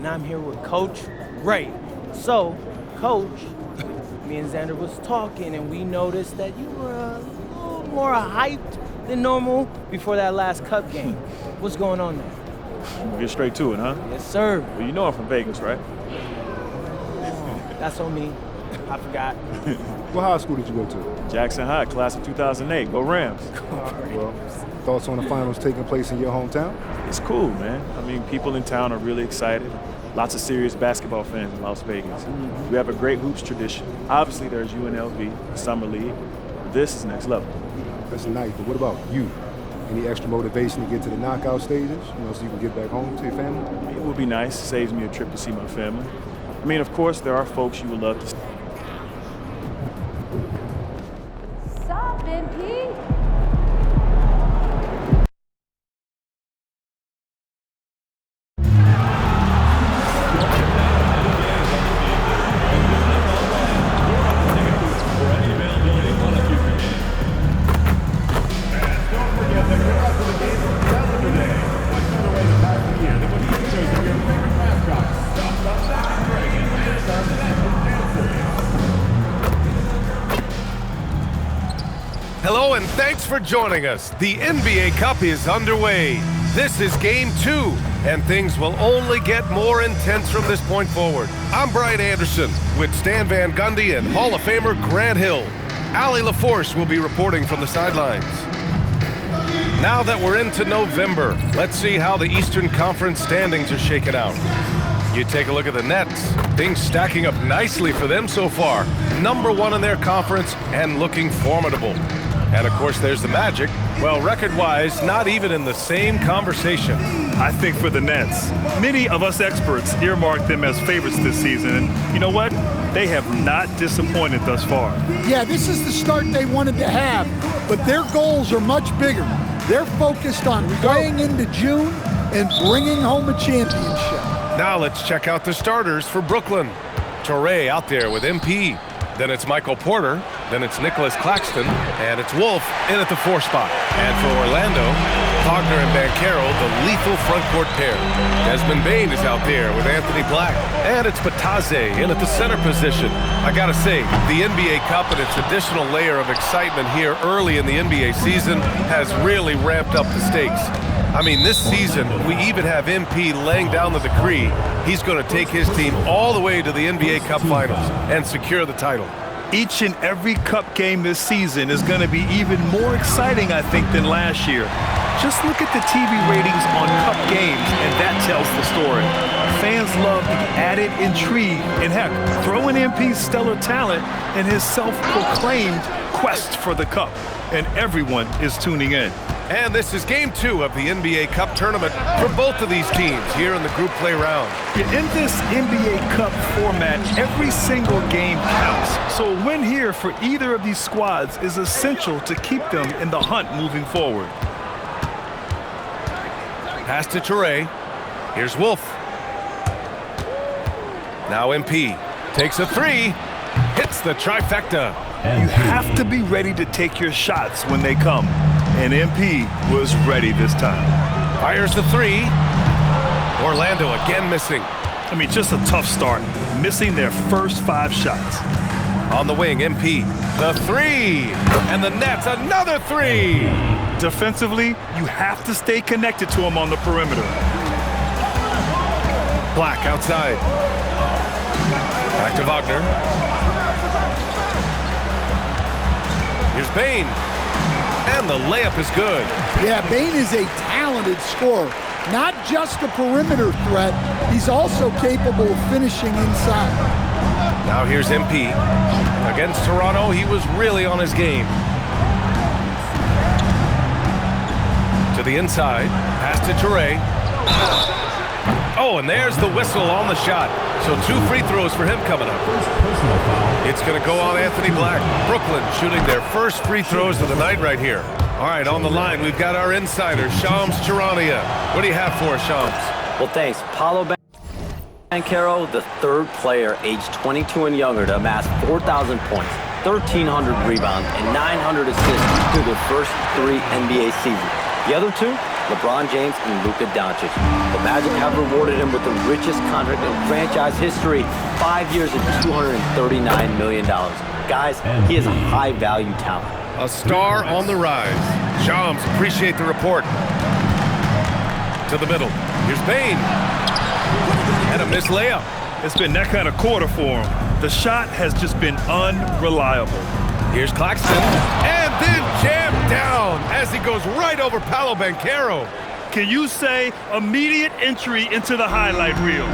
and I'm here with Coach Ray. So, Coach, me and Xander was talking, and we noticed that you were a little more hyped than normal before that last Cup game. What's going on there? We'll get straight to it, huh? Yes, sir. Well, you know I'm from Vegas, right? That's on me. I forgot. What high school did you go to? Jackson High, class of 2008. Go Rams. Well, thoughts on the finals taking place in your hometown? It's cool, man. I mean, people in town are really excited. Lots of serious basketball fans in Las Vegas. We have a great hoops tradition. Obviously, there's UNLV, Summer League. This is next level. That's nice, but what about you? Any extra motivation to get to the knockout stages, so you can get back home to your family? It would be nice. Saves me a trip to see my family. I mean, of course, there are folks you would love to see. Sup, MP? Hello and thanks for joining us. The NBA Cup is underway. This is Game 2, and things will only get more intense from this point forward. I'm Brian Anderson with Stan Van Gundy and Hall of Famer Grant Hill. Allie LaForce will be reporting from the sidelines. Now that we're into November, let's see how the Eastern Conference standings are shaking out. You take a look at the Nets. Things stacking up nicely for them so far. #1 in their conference and looking formidable. And of course, there's the Magic. Well, record-wise, not even in the same conversation. I think for the Nets, many of us experts earmarked them as favorites this season. And you know what? They have not disappointed thus far. Yeah, this is the start they wanted to have, but their goals are much bigger. They're focused on playing into June and bringing home a championship. Now let's check out the starters for Brooklyn. Toure out there with MP. Then it's Michael Porter. Then it's Nicholas Claxton. And it's Wolf in at the 4 spot. And for Orlando, Wagner and Banchero, the lethal front court pair. Desmond Bane is out there with Anthony Black. And it's Batadze in at the center position. I gotta say, the NBA Cup and its additional layer of excitement here early in the NBA season has really ramped up the stakes. I mean, this season, we even have MP laying down the decree. He's going to take his team all the way to the NBA Cup Finals and secure the title. Each and every Cup game this season is going to be even more exciting, I think, than last year. Just look at the TV ratings on Cup games, and that tells the story. Fans love the added intrigue, and heck, throw in MP's stellar talent and his self-proclaimed quest for the Cup, and everyone is tuning in. And this is Game 2 of the NBA Cup tournament for both of these teams here in the group play round. In this NBA Cup format, every single game counts. So a win here for either of these squads is essential to keep them in the hunt moving forward. Pass to Toure. Here's Wolf. Now MP takes a 3, hits the trifecta. You have to be ready to take your shots when they come. And MP was ready this time. Fires the 3. Orlando again missing. I mean, just a tough start, missing their first 5 shots. On the wing, MP, the 3. And the Nets, another 3. Defensively, you have to stay connected to him on the perimeter. Black outside. Back to Wagner. Here's Bane. And the layup is good. Yeah, Bane is a talented scorer. Not just a perimeter threat, he's also capable of finishing inside. Now here's MP. Against Toronto, he was really on his game. To the inside, pass to Toure. Oh, and there's the whistle on the shot. So 2 free throws for him coming up. It's going to go on Anthony Black. Brooklyn shooting their first free throws of the night right here. All right, on the line, we've got our insider, Shams Charania. What do you have for us, Shams? Well, thanks. Paolo Banchero, the 3rd player aged 22 and younger to amass 4,000 points, 1,300 rebounds, and 900 assists through their first 3 NBA seasons. The other 2, LeBron James and Luka Doncic. The Magic have rewarded him with the richest contract in franchise history, 5 years and $239 million. Guys, he is a high-value talent. A star on the rise. Shams, appreciate the report. To the middle. Here's Bane. And a missed layup. It's been that kind of quarter for him. The shot has just been unreliable. Here's Claxton. And then jammed down as he goes right over Paolo Banchero. Can you say immediate entry into the highlight reel?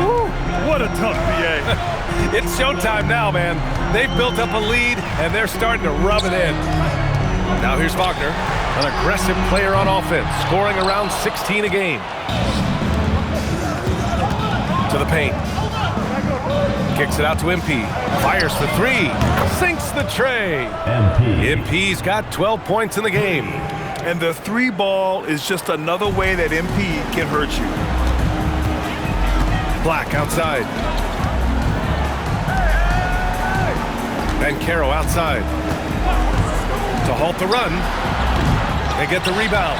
Woo, what a tough BA. It's showtime now, man. They've built up a lead, and they're starting to rub it in. Now here's Wagner, an aggressive player on offense, scoring around 16 a game. To the paint. Kicks it out to MP. Fires for three. Sinks the tray. MP's got 12 points in the game. And the three ball is just another way that MP can hurt you. Black outside. Banchero outside. To halt the run. They get the rebound.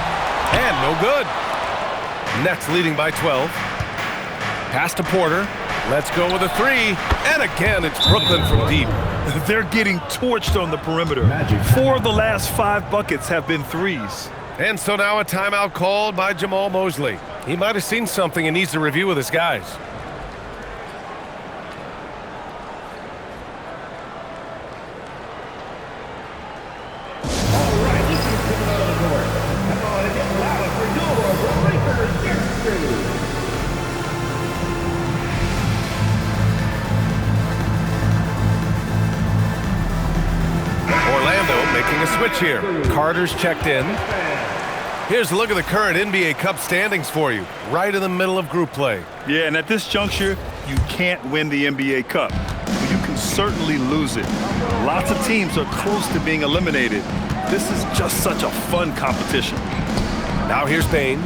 And no good. Nets leading by 12. Pass to Porter. Let's go with a three. And again, it's Brooklyn from deep. They're getting torched on the perimeter. 4 of the last 5 buckets have been threes. And so now a timeout called by Jamal Mosley. He might have seen something and needs to review with his guys. Making a switch here. Carter's checked in. Here's a look at the current NBA Cup standings for you. Right in the middle of group play. Yeah, and at this juncture, you can't win the NBA Cup. But you can certainly lose it. Lots of teams are close to being eliminated. This is just such a fun competition. Now here's Bane.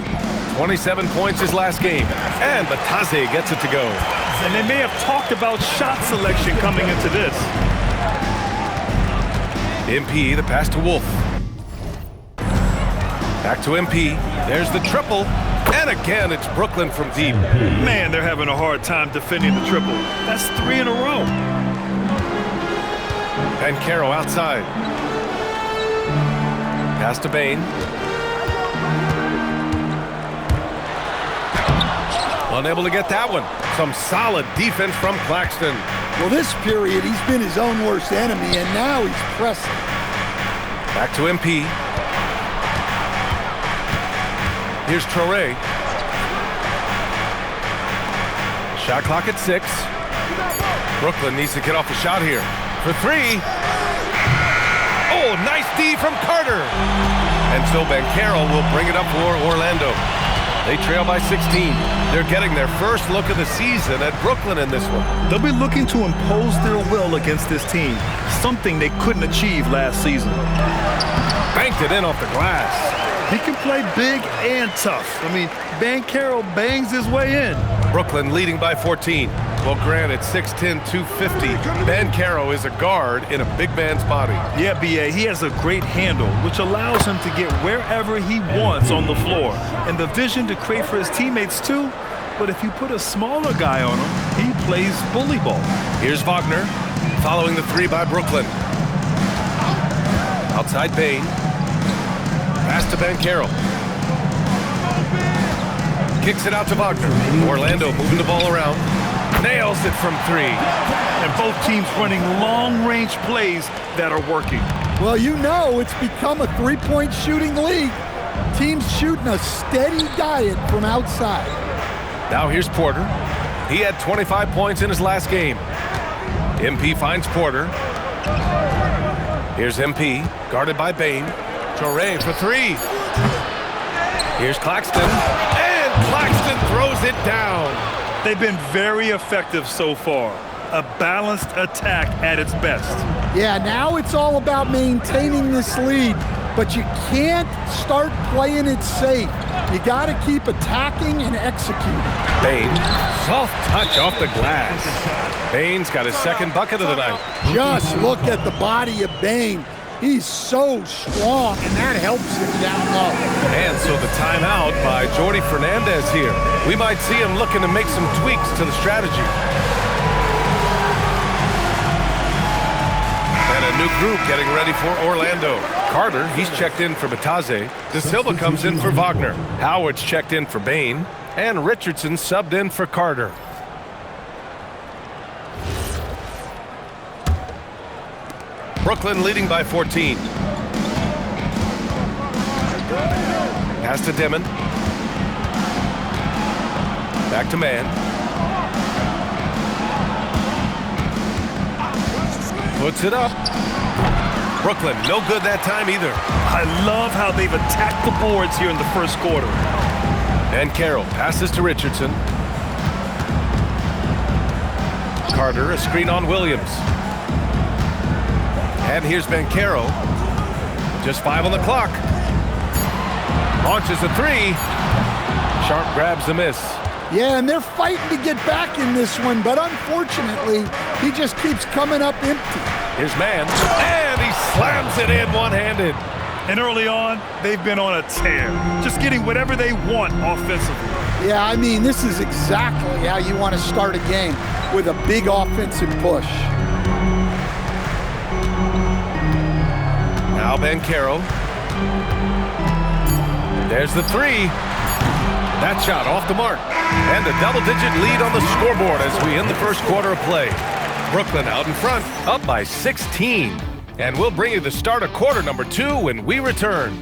27 points his last game. And Bataze gets it to go. And they may have talked about shot selection coming into this. MP, the pass to Wolf. Back to MP. There's the triple. And again, it's Brooklyn from deep. Man, they're having a hard time defending the triple. That's 3 in a row. Banchero outside. Pass to Bane. Unable to get that one. Some solid defense from Claxton. Well, this period, he's been his own worst enemy, and now he's pressing. Back to MP. Here's Traore. Shot clock at 6. Brooklyn needs to get off the shot here. For 3. Oh, nice D from Carter. And so Banchero will bring it up for Orlando. They trail by 16. They're getting their first look of the season at Brooklyn in this one. They'll be looking to impose their will against this team, something they couldn't achieve last season. Banked it in off the glass. He can play big and tough. I mean, Banchero bangs his way in. Brooklyn leading by 14. Well, granted, 6'10", 250. Banchero is a guard in a big man's body. Yeah, B.A., he has a great handle, which allows him to get wherever he wants on the floor. And the vision to create for his teammates, too. But if you put a smaller guy on him, he plays bully ball. Here's Wagner, following the 3 by Brooklyn. Outside Bane. Pass to Banchero. Kicks it out to Wagner. Orlando moving the ball around. Nails it from 3. And both teams running long-range plays that are working. Well, you know it's become a three-point shooting league. Teams shooting a steady diet from outside. Now here's Porter. He had 25 points in his last game. MP finds Porter. Here's MP, guarded by Bane. Traore for 3. Here's Claxton. And Claxton throws it down. They've been very effective so far. A balanced attack at its best. Yeah, now it's all about maintaining this lead, but you can't start playing it safe. You got to keep attacking and executing. Bane, soft touch off the glass. Bane's got his second bucket of the night. Just look at the body of Bane. He's so strong, and that helps him down low. And so the timeout by Jordi Fernandez here. We might see him looking to make some tweaks to the strategy. And a new group getting ready for Orlando. Carter, he's checked in for Bataze. De Silva comes in for Wagner. Howard's checked in for Bain. And Richardson subbed in for Carter. Brooklyn leading by 14. Pass to Demon. Back to Man. Puts it up. Brooklyn, no good that time either. I love how they've attacked the boards here in the first quarter. And Carroll passes to Richardson. Carter, a screen on Williams. And here's Banchero. Just 5 on the clock. Launches a 3. Sharp grabs the miss. Yeah, and they're fighting to get back in this one, but unfortunately, he just keeps coming up empty. Here's Man, and he slams it in one-handed. And early on, they've been on a tear, just getting whatever they want offensively. Yeah, I mean, this is exactly how you want to start a game, with a big offensive push. Now Banchero. There's the 3. That shot off the mark. And a double-digit lead on the scoreboard as we end the first quarter of play. Brooklyn out in front, up by 16. And we'll bring you the start of quarter number 2 when we return.